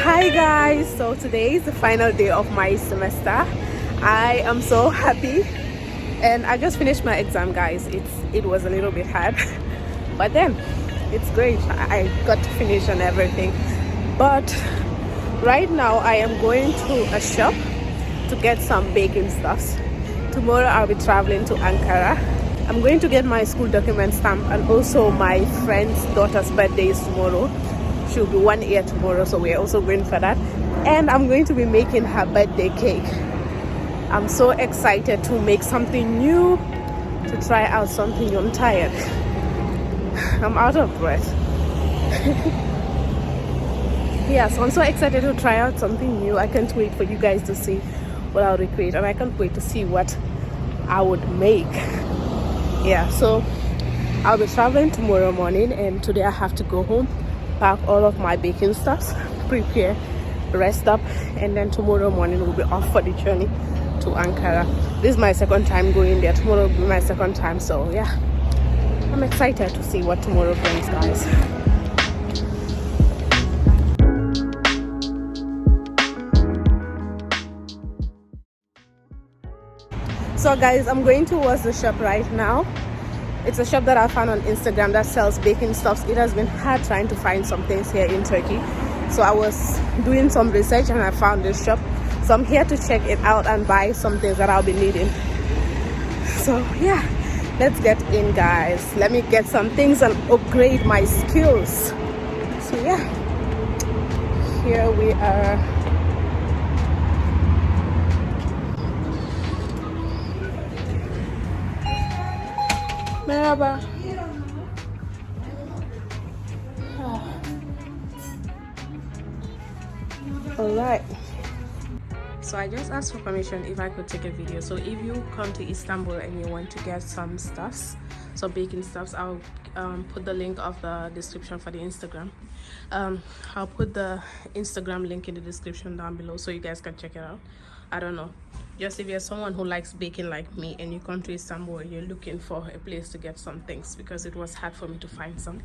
Hi guys, so today is the final day of my semester. I am so happy and I just finished my exam, guys. It was a little bit hard but then it's great. I got to finish and everything. But right now I am going to a shop to get some baking stuffs. Tomorrow I'll be traveling to Ankara. I'm going to get my school document stamped, and also my friend's daughter's birthday is tomorrow. She'll be 1 year tomorrow, so we're also going for that. And I'm going to be making her birthday cake. I'm so excited to make something new, to try out something new. I'm tired. I'm out of breath. Yeah, so I'm so excited to try out something new. I can't wait for you guys to see what I'll recreate, and I can't wait to see what I would make. Yeah, so I'll be traveling tomorrow morning, and today I have to go home, pack all of my baking stuff, prepare, rest up, and then tomorrow morning we'll be off for the journey to Ankara. This is my second time going there. Tomorrow will be my second time, so yeah, I'm excited to see what tomorrow brings, guys. So guys, I'm going towards the shop right now. It's a shop that I found on Instagram that sells baking stuffs. It has been hard trying to find some things here in Turkey, so I was doing some research and I found this shop. So I'm here to check it out and buy some things that I'll be needing. So yeah, let's get in, guys. Let me get some things and upgrade my skills. So yeah, here we are. Merhaba. Alright. So I just asked for permission if I could take a video. So if you come to Istanbul and you want to get some stuffs, some baking stuffs, I'll put the link of the description for the Instagram. I'll put the Instagram link in the description down below so you guys can check it out. I don't know, just if you're someone who likes baking like me and you come to Istanbul and you're looking for a place to get some things, because it was hard for me to find some.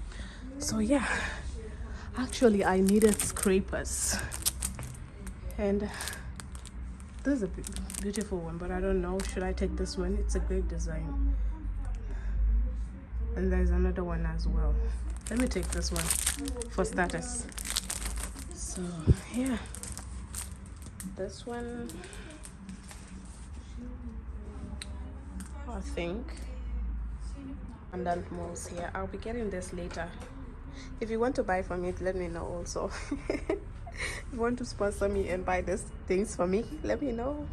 So yeah, actually I needed scrapers, and this is a beautiful one, but I don't know, should I take this one? It's a great design, and there's another one as well. Let me take this one for starters. So yeah, this one, I think, and then molds here. I'll be getting this later. If you want to buy from it, let me know also. If you want to sponsor me and buy these things for me, let me know.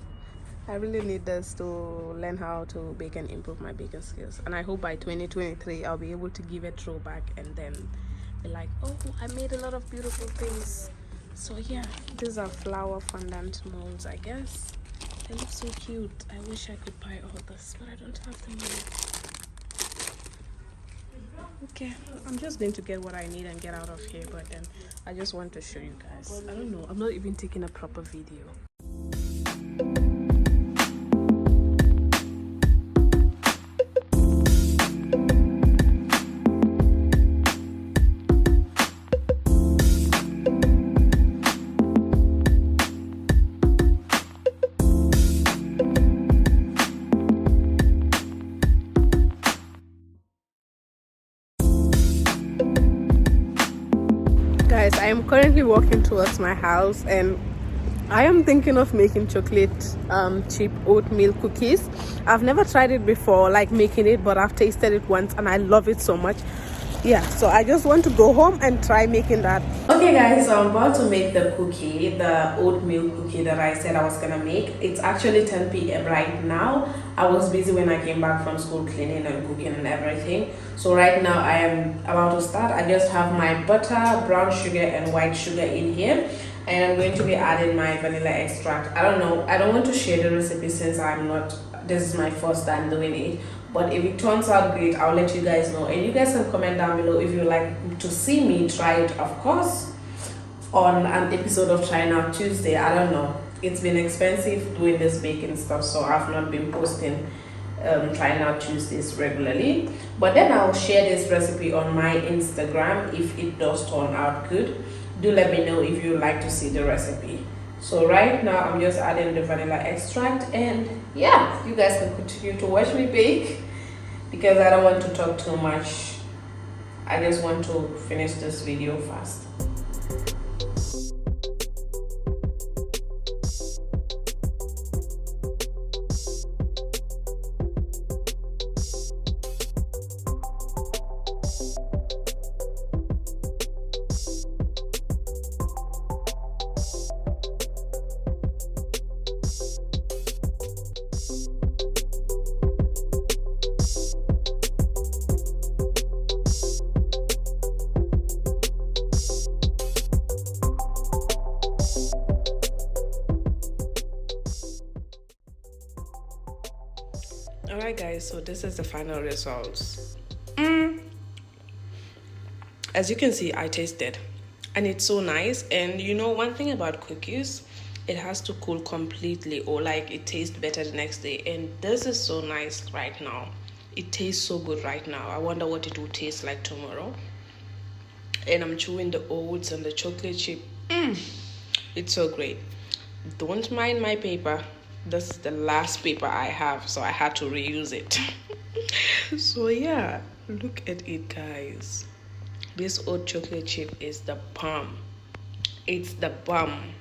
I really need this to learn how to bake and improve my baking skills, and I hope by 2023 I'll be able to give a throwback and then be like, oh, I made a lot of beautiful things. So yeah, these are flower fondant molds, I guess. They look so cute. I wish I could buy all this, but I don't have the money. Okay, I'm just going to get what I need and get out of here, but then I just want to show you guys. I don't know, I'm not even taking a proper video. Guys, I am currently walking towards my house and I am thinking of making chocolate chip oatmeal cookies. I've never tried it before, like making it, but I've tasted it once and I love it so much. Yeah, so I just want to go home and try making that. Okay guys, so I'm about to make the cookie, the oatmeal cookie that I said I was gonna make. It's actually 10 p.m. right now. I was busy when I came back from school, cleaning and cooking and everything. So right now I am about to start. I just have my butter, brown sugar and white sugar in here, and I'm going to be adding my vanilla extract. I don't know, I don't want to share the recipe since this is my first time doing it, but if it turns out great, I'll let you guys know, and you guys can comment down below if you like to see me try it, of course, on an episode of Trying Out Tuesday. I don't know, it's been expensive doing this baking stuff, so I've not been posting try not to use this regularly. But then I'll share this recipe on my Instagram if it does turn out good. Do let me know if you like to see the recipe. So right now I'm just adding the vanilla extract, and yeah, you guys can continue to watch me bake because I don't want to talk too much. I just want to finish this video fast. Alright guys, so this is the final results. As you can see, I tasted and it's so nice. And you know, one thing about cookies, it has to cool completely or like it tastes better the next day. And this is so nice right now. It tastes so good right now. I wonder what it will taste like tomorrow. And I'm chewing the oats and the chocolate chip. It's so great. Don't mind my paper. This is the last paper I have, so I had to reuse it. So yeah, look at it guys. This oat chocolate chip is the bomb. It's the bomb.